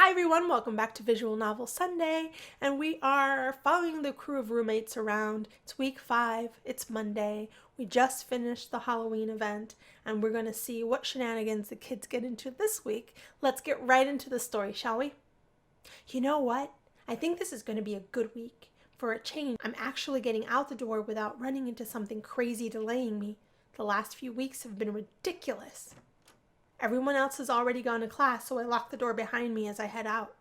Hi everyone, welcome back to Visual Novel Sunday, and we are following the crew of roommates around. It's week 5, it's Monday, we just finished the Halloween event, and we're going to see what shenanigans the kids get into this week. Let's get right into the story, shall we? You know what? I think this is going to be a good week. For a change, I'm actually getting out the door without running into something crazy delaying me. The last few weeks have been ridiculous. Everyone else has already gone to class, so I lock the door behind me as I head out.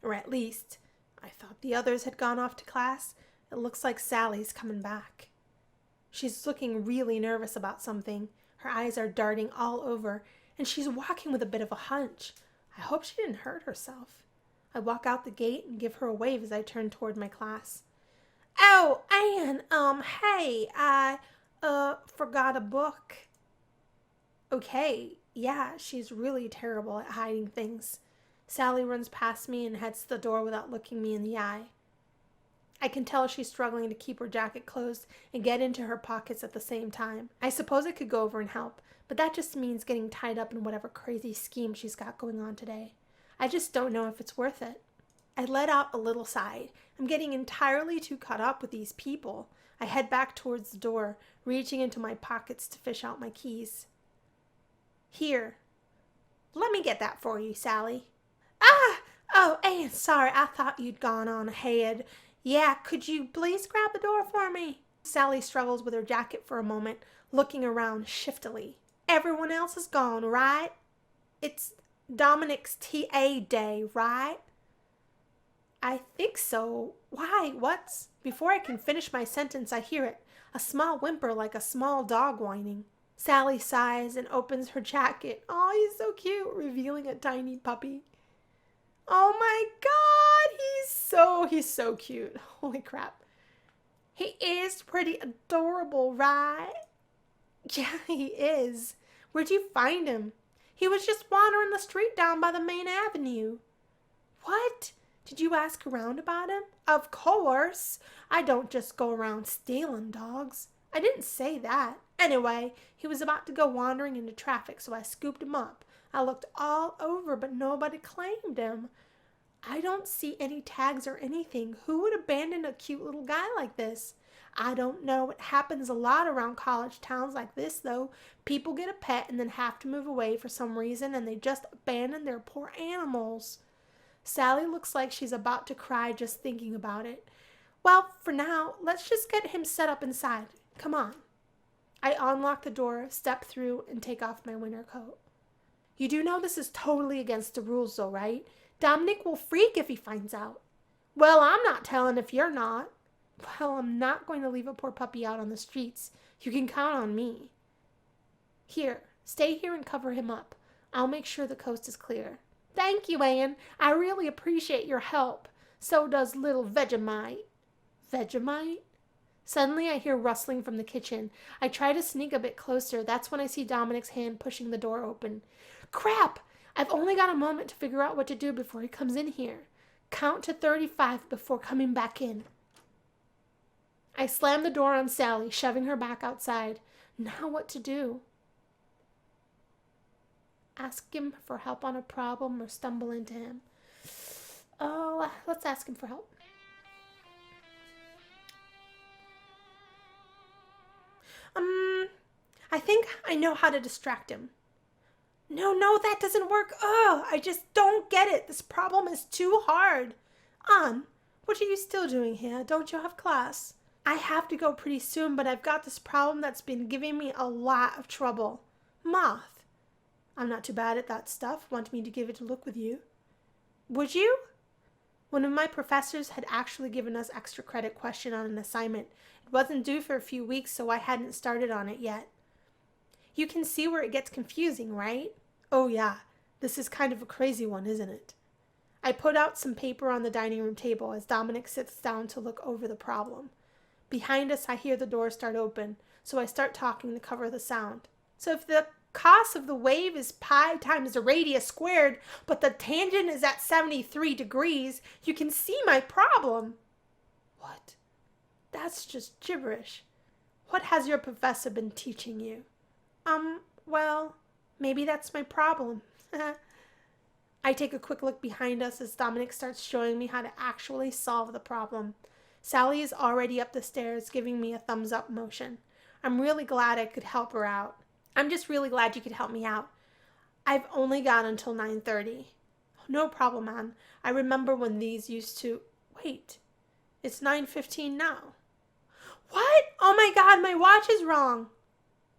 Or at least, I thought the others had gone off to class. It looks like Sally's coming back. She's looking really nervous about something. Her eyes are darting all over, and she's walking with a bit of a hunch. I hope she didn't hurt herself. I walk out the gate and give her a wave as I turn toward my class. Oh, Anne, hey, I forgot a book. Okay, yeah, she's really terrible at hiding things. Sally runs past me and heads to the door without looking me in the eye. I can tell she's struggling to keep her jacket closed and get into her pockets at the same time. I suppose I could go over and help, but that just means getting tied up in whatever crazy scheme she's got going on today. I just don't know if it's worth it. I let out a little sigh. I'm getting entirely too caught up with these people. I head back towards the door, reaching into my pockets to fish out my keys. Here, let me get that for you, Sally. Ah! Oh, Anne, sorry, I thought you'd gone on ahead. Yeah, could you please grab the door for me? Sally struggles with her jacket for a moment, looking around shiftily. Everyone else is gone, right? It's Dominic's TA day, right? I think so. Why? What's? Before I can finish my sentence, I hear it. A small whimper like a small dog whining. Sally sighs and opens her jacket. Oh, he's so cute, revealing a tiny puppy. Oh my god, he's so cute. Holy crap. He is pretty adorable, right? Yeah, he is. Where'd you find him? He was just wandering the street down by the main avenue. What? Did you ask around about him? Of course. I don't just go around stealing dogs. I didn't say that. Anyway, he was about to go wandering into traffic, so I scooped him up. I looked all over, but nobody claimed him. I don't see any tags or anything. Who would abandon a cute little guy like this? I don't know. It happens a lot around college towns like this, though. People get a pet and then have to move away for some reason, and they just abandon their poor animals. Sally looks like she's about to cry just thinking about it. Well, for now, let's just get him set up inside. Come on. I unlock the door, step through, and take off my winter coat. You do know this is totally against the rules, though, right? Dominic will freak if he finds out. Well, I'm not telling if you're not. Well, I'm not going to leave a poor puppy out on the streets. You can count on me. Here, stay here and cover him up. I'll make sure the coast is clear. Thank you, Anne. I really appreciate your help. So does little Vegemite. Vegemite? Suddenly I hear rustling from the kitchen. I try to sneak a bit closer. That's when I see Dominic's hand pushing the door open. Crap! I've only got a moment to figure out what to do before he comes in here. Count to 35 before coming back in. I slam the door on Sally, shoving her back outside. Now what to do? Ask him for help on a problem or stumble into him. Oh, let's ask him for help. I think I know how to distract him. No, that doesn't work. Ugh, I just don't get it. This problem is too hard. What are you still doing here? Don't you have class? I have to go pretty soon, but I've got this problem that's been giving me a lot of trouble. Moth. I'm not too bad at that stuff. Want me to give it a look with you? Would you? One of my professors had actually given us extra credit question on an assignment. It wasn't due for a few weeks, so I hadn't started on it yet. You can see where it gets confusing, right? Oh yeah, this is kind of a crazy one, isn't it? I put out some paper on the dining room table as Dominic sits down to look over the problem. Behind us, I hear the door start open, so I start talking to cover the sound. So if the cos of the wave is pi times the radius squared, but the tangent is at 73 degrees, you can see my problem. What? That's just gibberish. What has your professor been teaching you? Well, maybe that's my problem. I take a quick look behind us as Dominic starts showing me how to actually solve the problem. Sally is already up the stairs, giving me a thumbs up motion. I'm really glad I could help her out. I'm just really glad you could help me out. I've only got until 9:30. No problem, man. I remember when these used to... Wait, it's 9:15 now. What? Oh my God, my watch is wrong.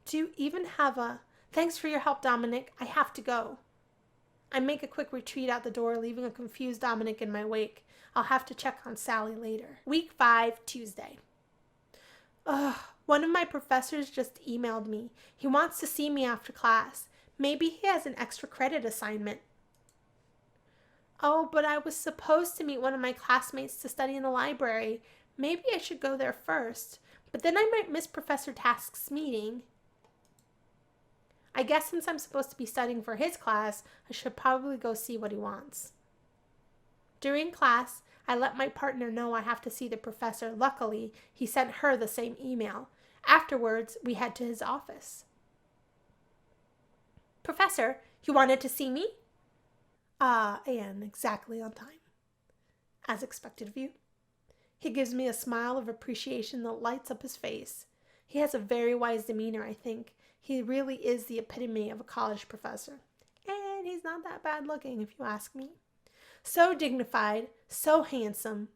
Do you even have a... Thanks for your help, Dominic. I have to go. I make a quick retreat out the door, leaving a confused Dominic in my wake. I'll have to check on Sally later. Week 5, Tuesday. Ugh, one of my professors just emailed me. He wants to see me after class. Maybe he has an extra credit assignment. Oh, but I was supposed to meet one of my classmates to study in the library. Maybe I should go there first, but then I might miss Professor Task's meeting. I guess since I'm supposed to be studying for his class, I should probably go see what he wants. During class, I let my partner know I have to see the professor. Luckily, he sent her the same email. Afterwards, we head to his office. Professor, you wanted to see me? Anne, exactly on time. As expected of you. He gives me a smile of appreciation that lights up his face. He has a very wise demeanor, I think. He really is the epitome of a college professor. And he's not that bad looking, if you ask me. So dignified, so handsome.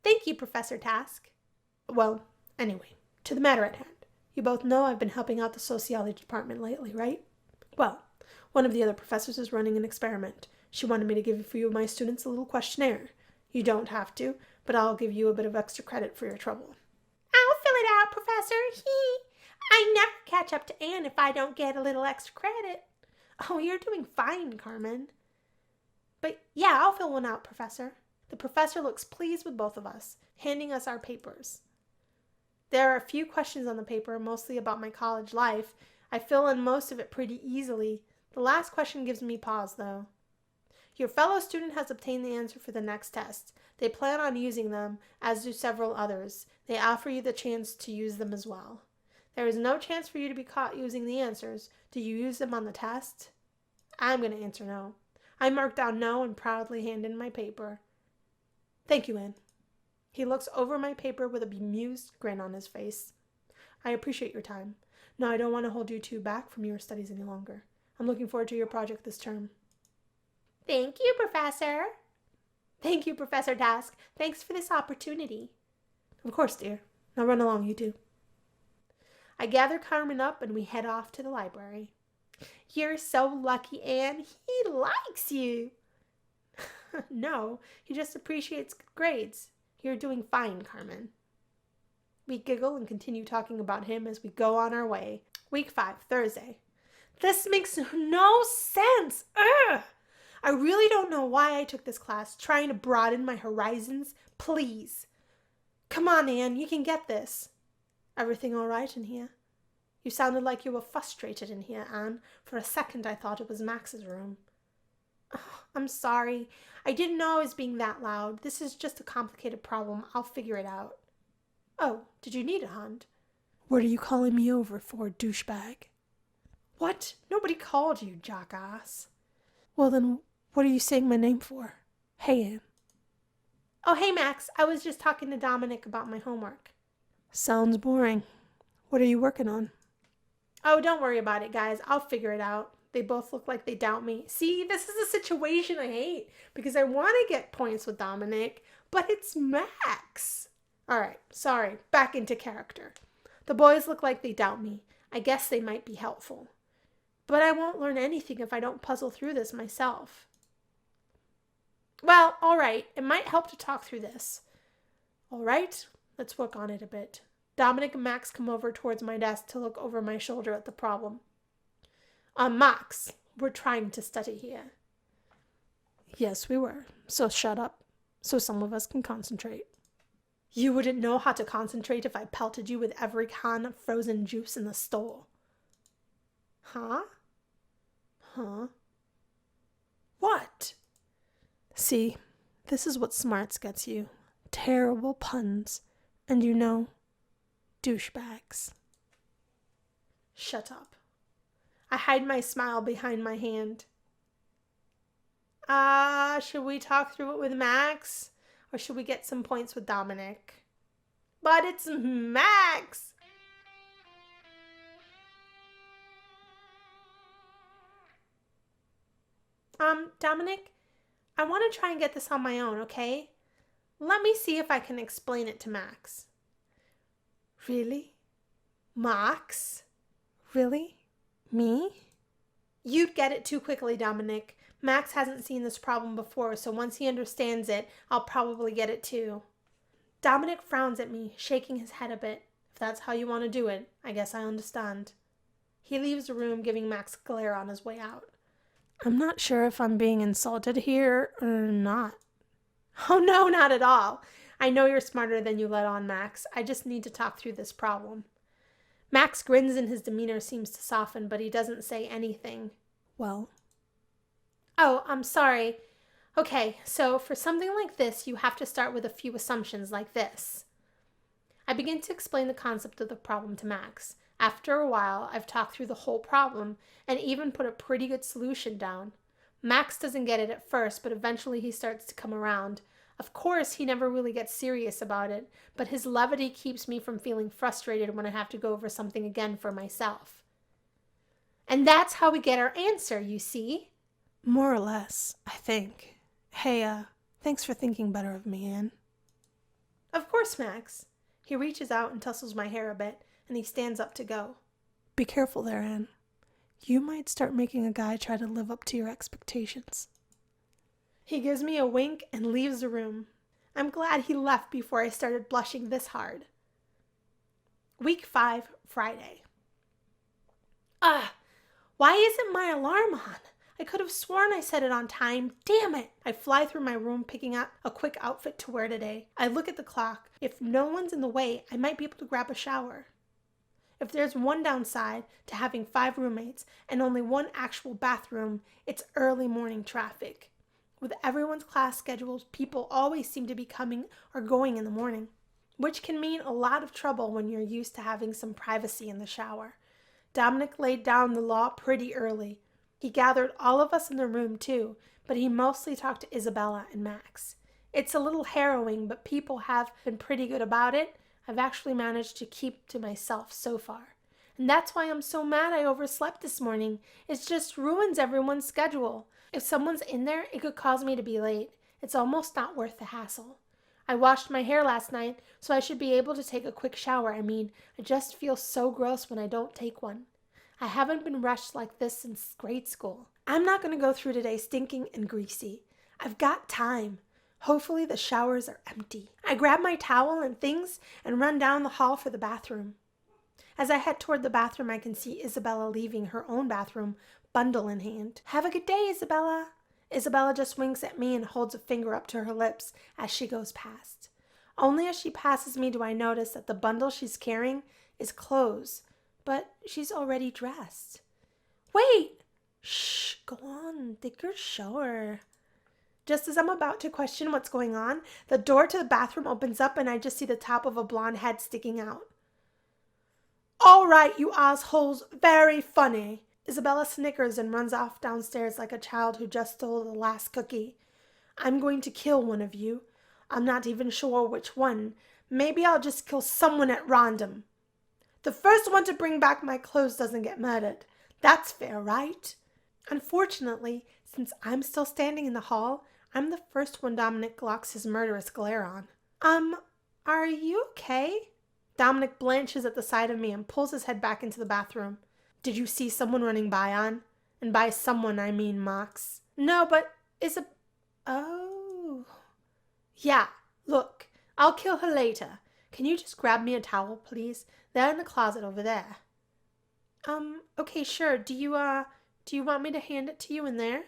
Thank you, Professor Task. Well, anyway, to the matter at hand. You both know I've been helping out the sociology department lately, right? Well, one of the other professors is running an experiment. She wanted me to give for you my students a little questionnaire. You don't have to, but I'll give you a bit of extra credit for your trouble. I'll fill it out, Professor. I never catch up to Anne if I don't get a little extra credit. Oh, you're doing fine, Carmen. But yeah, I'll fill one out, Professor. The professor looks pleased with both of us, handing us our papers. There are a few questions on the paper, mostly about my college life. I fill in most of it pretty easily. The last question gives me pause, though. Your fellow student has obtained the answer for the next test. They plan on using them, as do several others. They offer you the chance to use them as well. There is no chance for you to be caught using the answers. Do you use them on the test? I'm going to answer no. I mark down no and proudly hand in my paper. Thank you, Anne. He looks over my paper with a bemused grin on his face. I appreciate your time. No, I don't want to hold you two back from your studies any longer. I'm looking forward to your project this term. Thank you, Professor. Thank you, Professor Task. Thanks for this opportunity. Of course, dear. Now run along, you two. I gather Carmen up and we head off to the library. You're so lucky, Anne. He likes you. No, he just appreciates good grades. You're doing fine, Carmen. We giggle and continue talking about him as we go on our way. Week 5, Thursday. This makes no sense. Ugh! I really don't know why I took this class, trying to broaden my horizons. Please. Come on, Anne, you can get this. Everything all right in here? You sounded like you were frustrated in here, Anne. For a second I thought it was Max's room. Oh, I'm sorry. I didn't know I was being that loud. This is just a complicated problem. I'll figure it out. Oh, did you need a hand? What are you calling me over for, douchebag? What? Nobody called you, jackass. Well then, what are you saying my name for? Hey, Anne. Oh, hey, Max. I was just talking to Dominic about my homework. Sounds boring. What are you working on? Oh, don't worry about it, guys. I'll figure it out. They both look like they doubt me. See, this is a situation I hate because I want to get points with Dominic, but it's Max. All right, sorry. Back into character. The boys look like they doubt me. I guess they might be helpful. But I won't learn anything if I don't puzzle through this myself. Well, all right. It might help to talk through this. All right, let's work on it a bit. Dominic and Max come over towards my desk to look over my shoulder at the problem. Max, we're trying to study here. Yes, we were. So shut up, so some of us can concentrate. You wouldn't know how to concentrate if I pelted you with every can of frozen juice in the store. Huh? What? See, this is what smarts gets you. Terrible puns. And you know, douchebags. Shut up. I hide my smile behind my hand. Should we talk through it with Max? Or should we get some points with Dominic? But it's Max! Dominic, I want to try and get this on my own, okay? Let me see if I can explain it to Max. Really? Max? Really? Me? You'd get it too quickly, Dominic. Max hasn't seen this problem before, so once he understands it, I'll probably get it too. Dominic frowns at me, shaking his head a bit. If that's how you want to do it, I guess I understand. He leaves the room, giving Max a glare on his way out. I'm not sure if I'm being insulted here or not. Oh no, not at all. I know you're smarter than you let on, Max. I just need to talk through this problem. Max grins and his demeanor seems to soften, but he doesn't say anything. Well? Oh, I'm sorry. Okay, so for something like this, you have to start with a few assumptions like this. I begin to explain the concept of the problem to Max. After a while, I've talked through the whole problem and even put a pretty good solution down. Max doesn't get it at first, but eventually he starts to come around. Of course, he never really gets serious about it, but his levity keeps me from feeling frustrated when I have to go over something again for myself. And that's how we get our answer, you see? More or less, I think. Hey, thanks for thinking better of me, Anne. Of course, Max. He reaches out and tussles my hair a bit, and he stands up to go. Be careful there, Anne. You might start making a guy try to live up to your expectations. He gives me a wink and leaves the room. I'm glad he left before I started blushing this hard. Week 5, Friday. Why isn't my alarm on? I could have sworn I set it on time. Damn it! I fly through my room picking up a quick outfit to wear today. I look at the clock. If no one's in the way, I might be able to grab a shower. If there's one downside to having 5 roommates and only one actual bathroom, it's early morning traffic. With everyone's class schedules, people always seem to be coming or going in the morning, which can mean a lot of trouble when you're used to having some privacy in the shower. Dominic laid down the law pretty early. He gathered all of us in the room too, but he mostly talked to Isabella and Max. It's a little harrowing, but people have been pretty good about it. I've actually managed to keep to myself so far. And that's why I'm so mad I overslept this morning. It just ruins everyone's schedule. If someone's in there, it could cause me to be late. It's almost not worth the hassle. I washed my hair last night, so I should be able to take a quick shower. I just feel so gross when I don't take one. I haven't been rushed like this since grade school. I'm not going to go through today stinking and greasy. I've got time. Hopefully the showers are empty. I grab my towel and things and run down the hall for the bathroom. As I head toward the bathroom, I can see Isabella leaving her own bathroom, bundle in hand. Have a good day, Isabella. Isabella just winks at me and holds a finger up to her lips as she goes past. Only as she passes me do I notice that the bundle she's carrying is clothes, but she's already dressed. Wait! Shh, go on, take your shower. Just as I'm about to question what's going on, the door to the bathroom opens up and I just see the top of a blonde head sticking out. All right, you assholes, very funny. Isabella snickers and runs off downstairs like a child who just stole the last cookie. I'm going to kill one of you. I'm not even sure which one. Maybe I'll just kill someone at random. The first one to bring back my clothes doesn't get murdered. That's fair, right? Unfortunately, since I'm still standing in the hall, I'm the first one Dominic locks his murderous glare on. Are you okay? Dominic blanches at the sight of me and pulls his head back into the bathroom. Did you see someone running by, Anne? And by someone, I mean Max. No, but Oh. Yeah, look, I'll kill her later. Can you just grab me a towel, please? They're in the closet over there. Okay, sure. Do you want me to hand it to you in there?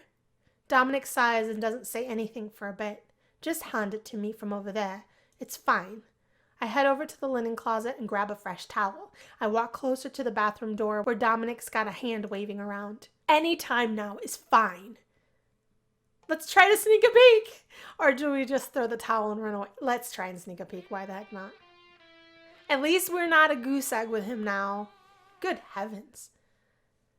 Dominic sighs and doesn't say anything for a bit. Just hand it to me from over there. It's fine. I head over to the linen closet and grab a fresh towel. I walk closer to the bathroom door where Dominic's got a hand waving around. Any time now is fine. Let's try to sneak a peek. Or do we just throw the towel and run away? Let's try and sneak a peek. Why the heck not? At least we're not a goose egg with him now. Good heavens.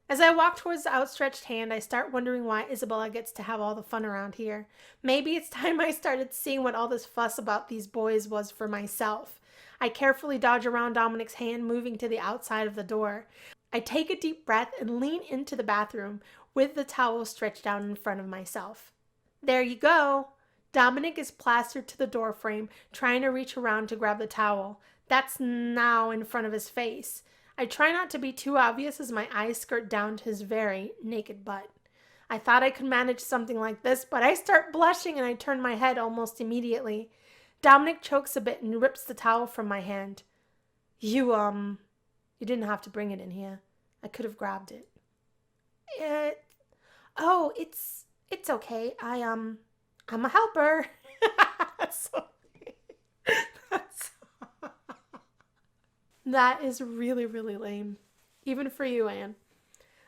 As I walk towards the outstretched hand, I start wondering why Isabella gets to have all the fun around here. Maybe it's time I started seeing what all this fuss about these boys was for myself. I carefully dodge around Dominic's hand, moving to the outside of the door. I take a deep breath and lean into the bathroom with the towel stretched out in front of myself. There you go. Dominic is plastered to the door frame, trying to reach around to grab the towel. That's now in front of his face. I try not to be too obvious as my eyes skirt down to his very naked butt. I thought I could manage something like this, but I start blushing and I turn my head almost immediately. Dominic chokes a bit and rips the towel from my hand. You didn't have to bring it in here. I could have grabbed it. It's okay. I'm a helper. That is really, really lame. Even for you, Anne.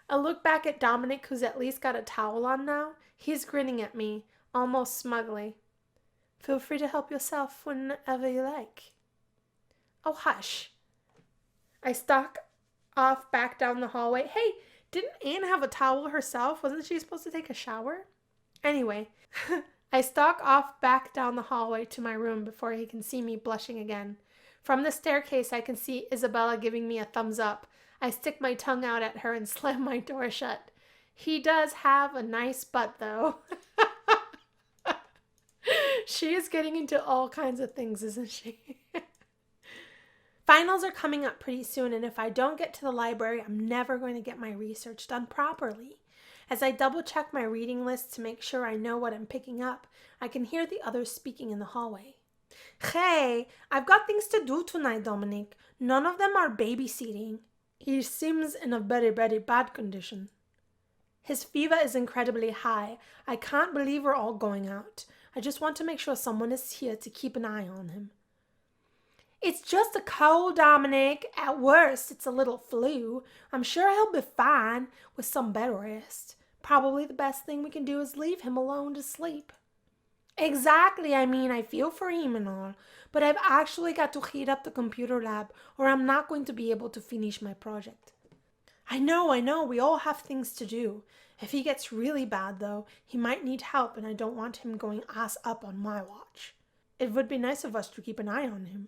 I look back at Dominic, who's at least got a towel on now. He's grinning at me, almost smugly. Feel free to help yourself whenever you like. Oh, hush. I stalk off back down the hallway. Hey, didn't Anne have a towel herself? Wasn't she supposed to take a shower? Anyway, I stalk off back down the hallway to my room before he can see me blushing again. From the staircase, I can see Isabella giving me a thumbs up. I stick my tongue out at her and slam my door shut. He does have a nice butt, though. She is getting into all kinds of things, isn't she? Finals are coming up pretty soon, and if I don't get to the library, I'm never going to get my research done properly. As I double-check my reading list to make sure I know what I'm picking up, I can hear the others speaking in the hallway. Hey, I've got things to do tonight, Dominic. None of them are babysitting. He seems in a very, very bad condition. His fever is incredibly high. I can't believe we're all going out. I just want to make sure someone is here to keep an eye on him. It's just a cold, Dominic. At worst, it's a little flu. I'm sure he'll be fine with some bed rest. Probably the best thing we can do is leave him alone to sleep. Exactly. I mean, I feel for him and all, but I've actually got to heat up the computer lab or I'm not going to be able to finish my project. I know. We all have things to do. If he gets really bad, though, he might need help and I don't want him going ass up on my watch. It would be nice of us to keep an eye on him.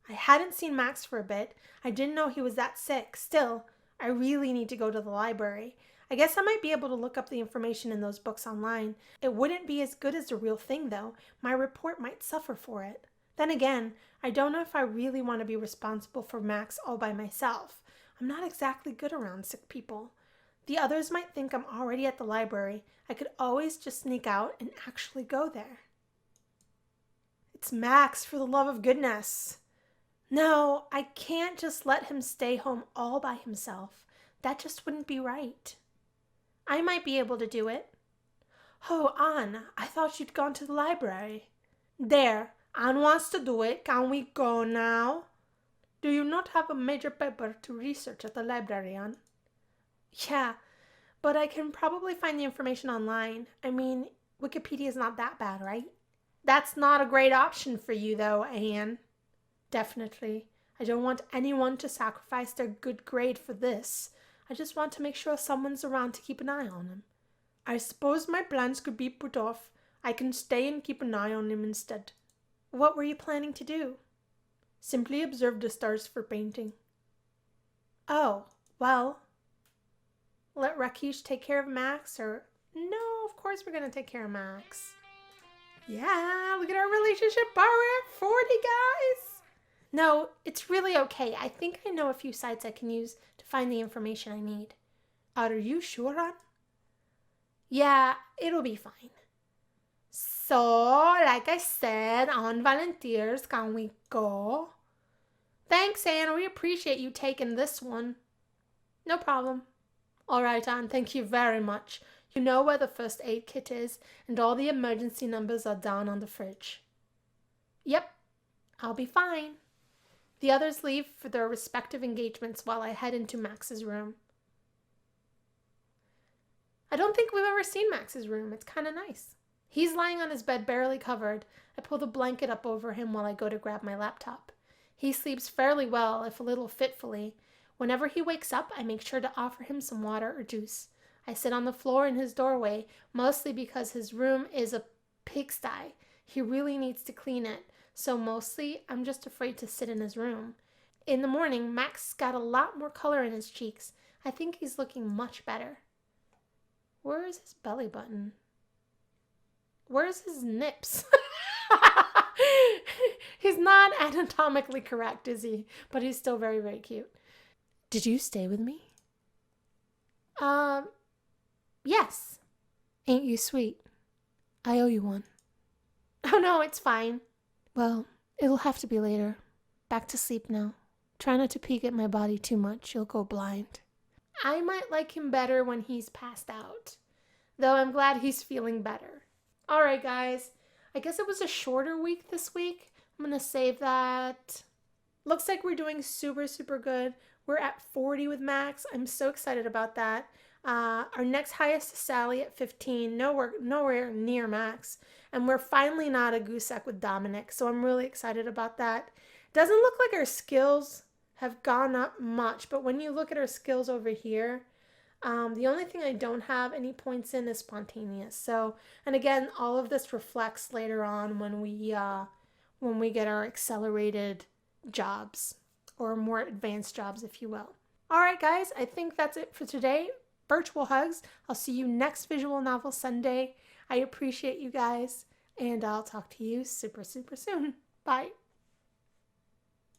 I hadn't seen Max for a bit. I didn't know he was that sick. Still, I really need to go to the library. I guess I might be able to look up the information in those books online. It wouldn't be as good as the real thing, though. My report might suffer for it. Then again, I don't know if I really want to be responsible for Max all by myself. I'm not exactly good around sick people. The others might think I'm already at the library. I could always just sneak out and actually go there. It's Max, for the love of goodness. No, I can't just let him stay home all by himself. That just wouldn't be right. I might be able to do it. Oh, Anne, I thought you'd gone to the library. There, Anne wants to do it. Can we go now? Do you not have a major paper to research at the library, Anne? Yeah, but I can probably find the information online. I mean, Wikipedia is not that bad, right? That's not a great option for you, though, Anne. Definitely. I don't want anyone to sacrifice their good grade for this. I just want to make sure someone's around to keep an eye on him. I suppose my plans could be put off. I can stay and keep an eye on him instead. What were you planning to do? Simply observe the stars for painting. Oh, well. Let Rakesh take care of Max, or... No, of course we're going to take care of Max. Yeah, look at our relationship bar. We're at 40, guys. No, it's really okay. I think I know a few sites I can use to find the information I need. Are you sure, Anne? Yeah, it'll be fine. So, like I said, Anne volunteers. Can we go? Thanks, Anne. We appreciate you taking this one. No problem. All right, Anne. Thank you very much. You know where the first aid kit is, and all the emergency numbers are down on the fridge. Yep, I'll be fine. The others leave for their respective engagements while I head into Max's room. I don't think we've ever seen Max's room. It's kind of nice. He's lying on his bed, barely covered. I pull the blanket up over him while I go to grab my laptop. He sleeps fairly well, if a little fitfully. Whenever he wakes up, I make sure to offer him some water or juice. I sit on the floor in his doorway, mostly because his room is a pigsty. He really needs to clean it, so mostly I'm just afraid to sit in his room. In the morning, Max got a lot more color in his cheeks. I think he's looking much better. Where is his belly button? Where's his nips? He's not anatomically correct, is he? But he's still very, very cute. Did you stay with me? Yes. Ain't you sweet? I owe you one. Oh no, it's fine. Well, it'll have to be later. Back to sleep now. Try not to peek at my body too much. You'll go blind. I might like him better when he's passed out. Though I'm glad he's feeling better. Alright, guys. I guess it was a shorter week this week. I'm going to save that. Looks like we're doing super, super good. We're at 40 with Max. I'm so excited about that. Our next highest is Sally at 15. Nowhere near Max. And we're finally not a goose egg with Dominic. So I'm really excited about that. Doesn't look like our skills have gone up much. But when you look at our skills over here, the only thing I don't have any points in is spontaneous. So, and again, all of this reflects later on when we get our accelerated jobs or more advanced jobs, if you will. All right, guys, I think that's it for today. Virtual hugs. I'll see you next Visual Novel Sunday. I appreciate you guys, and I'll talk to you super, super soon. Bye.